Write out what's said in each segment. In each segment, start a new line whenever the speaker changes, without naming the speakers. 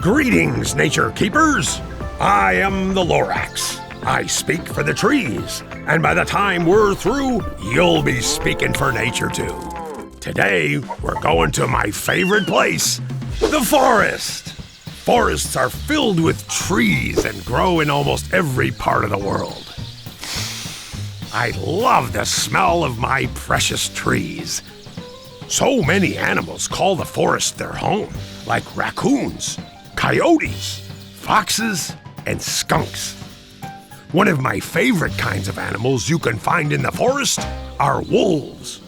Greetings, nature keepers. I am the Lorax. I speak for the trees, and by the time we're through, you'll be speaking for nature too. Today, we're going to my favorite place, the forest. Forests are filled with trees and grow in almost every part of the world. I love the smell of my precious trees. So many animals call the forest their home, like raccoons, coyotes, foxes, and skunks. One of my favorite kinds of animals you can find in the forest are wolves.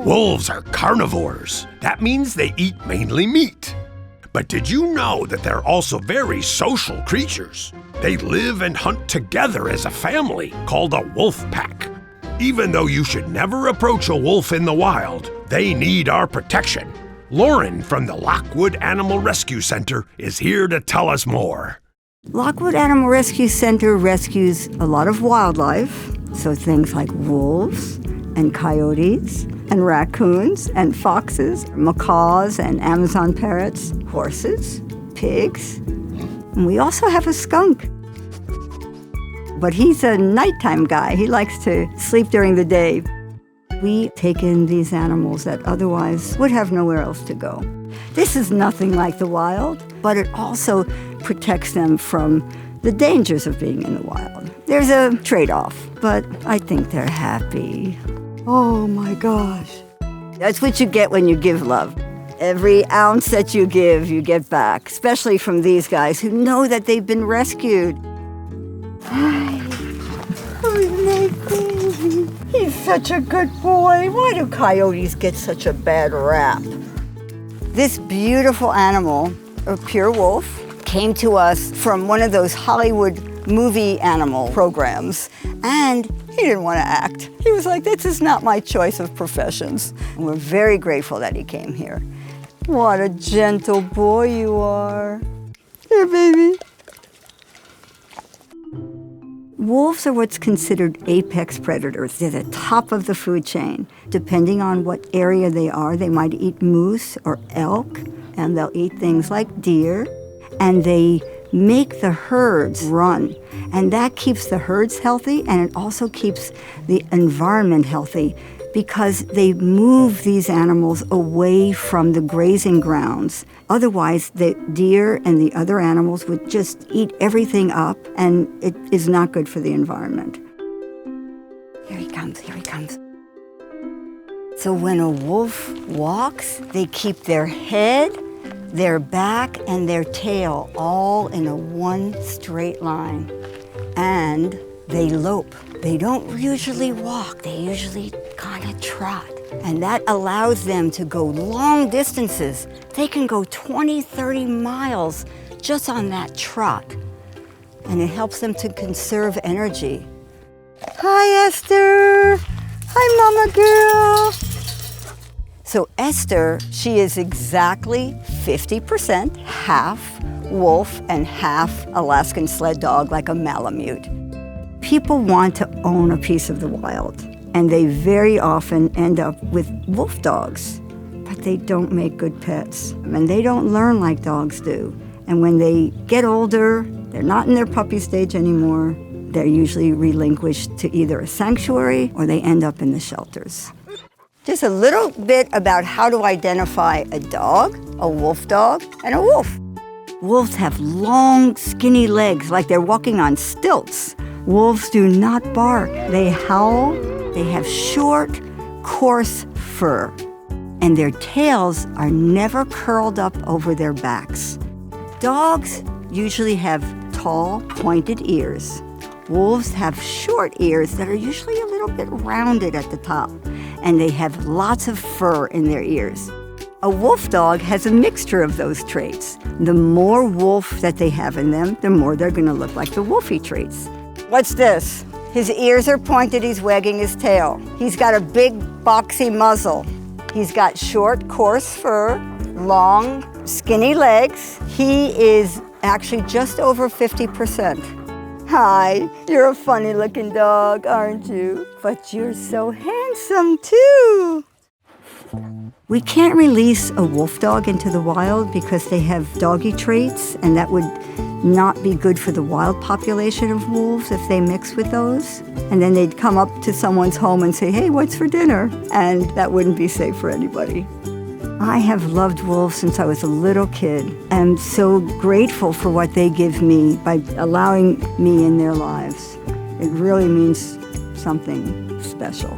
Wolves are carnivores. That means they eat mainly meat. But did you know that they're also very social creatures? They live and hunt together as a family called a wolf pack. Even though you should never approach a wolf in the wild, they need our protection. Lauren from the Lockwood Animal Rescue Center is here to tell us more.
Lockwood Animal Rescue Center rescues a lot of wildlife, so things like wolves and coyotes and raccoons and foxes, macaws and Amazon parrots, horses, pigs, and we also have a skunk. But he's a nighttime guy. He likes to sleep during the day. We take in these animals that otherwise would have nowhere else to go. This is nothing like the wild, but it also protects them from the dangers of being in the wild. There's a trade-off, but I think they're happy. Oh my gosh. That's what you get when you give love. Every ounce that you get back, especially from these guys who know that they've been rescued. Hi. Oh, my baby. He's such a good boy. Why do coyotes get such a bad rap? This beautiful animal, a pure wolf, came to us from one of those Hollywood movie animal programs, and he didn't want to act. He was like, this is not my choice of professions. And we're very grateful that he came here. What a gentle boy you are. Here, baby. Wolves are what's considered apex predators. They're the top of the food chain. Depending on what area they are, they might eat moose or elk, and they'll eat things like deer, and they make the herds run. And that keeps the herds healthy, and it also keeps the environment healthy because they move these animals away from the grazing grounds. Otherwise, the deer and the other animals would just eat everything up, and it is not good for the environment. Here he comes, here he comes. So when a wolf walks, they keep their head, their back, and their tail all in a one straight line. And they lope. They don't usually walk, they usually kind of trot. And that allows them to go long distances. They can go 20, 30 miles just on that trot. And it helps them to conserve energy. Hi, Esther. Hi, Mama Girl. So Esther, she is exactly 50% half wolf and half Alaskan sled dog, like a Malamute. People want to own a piece of the wild, and they very often end up with wolf dogs, but they don't make good pets, and they don't learn like dogs do. And when they get older, they're not in their puppy stage anymore. They're usually relinquished to either a sanctuary or they end up in the shelters. Just a little bit about how to identify a dog, a wolf dog, and a wolf. Wolves have long, skinny legs like they're walking on stilts. Wolves do not bark. They howl. They have short, coarse fur. And their tails are never curled up over their backs. Dogs usually have tall, pointed ears. Wolves have short ears that are usually a little bit rounded at the top, and they have lots of fur in their ears. A wolf dog has a mixture of those traits. The more wolf that they have in them, the more they're going to look like the wolfy traits. What's this? His ears are pointed, he's wagging his tail. He's got a big, boxy muzzle. He's got short, coarse fur, long, skinny legs. He is actually just over 50%. Hi, you're a funny-looking dog, aren't you? But you're so handsome, too. We can't release a wolf dog into the wild because they have doggy traits, and that would not be good for the wild population of wolves if they mix with those. And then they'd come up to someone's home and say, "Hey, what's for dinner?" And that wouldn't be safe for anybody. I have loved wolves since I was a little kid. I'm so grateful for what they give me by allowing me in their lives. It really means something special.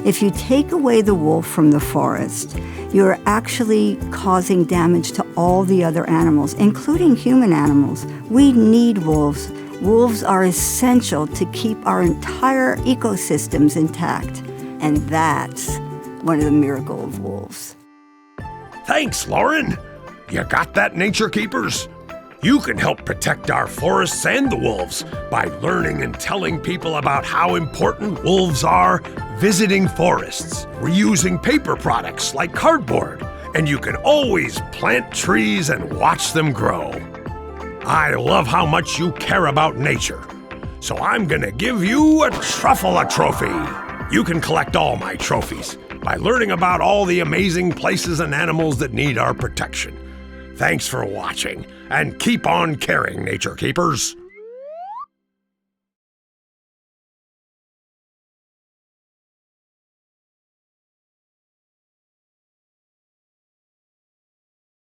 If you take away the wolf from the forest, you're actually causing damage to all the other animals, including human animals. We need wolves. Wolves are essential to keep our entire ecosystems intact. And that's one of the miracles of wolves.
Thanks, Lauren. You got that, Nature Keepers? You can help protect our forests and the wolves by learning and telling people about how important wolves are, visiting forests, reusing paper products like cardboard, and you can always plant trees and watch them grow. I love how much you care about nature, so I'm gonna give you a Truffula trophy. You can collect all my trophies by learning about all the amazing places and animals that need our protection. Thanks for watching, and keep on caring, Nature Keepers.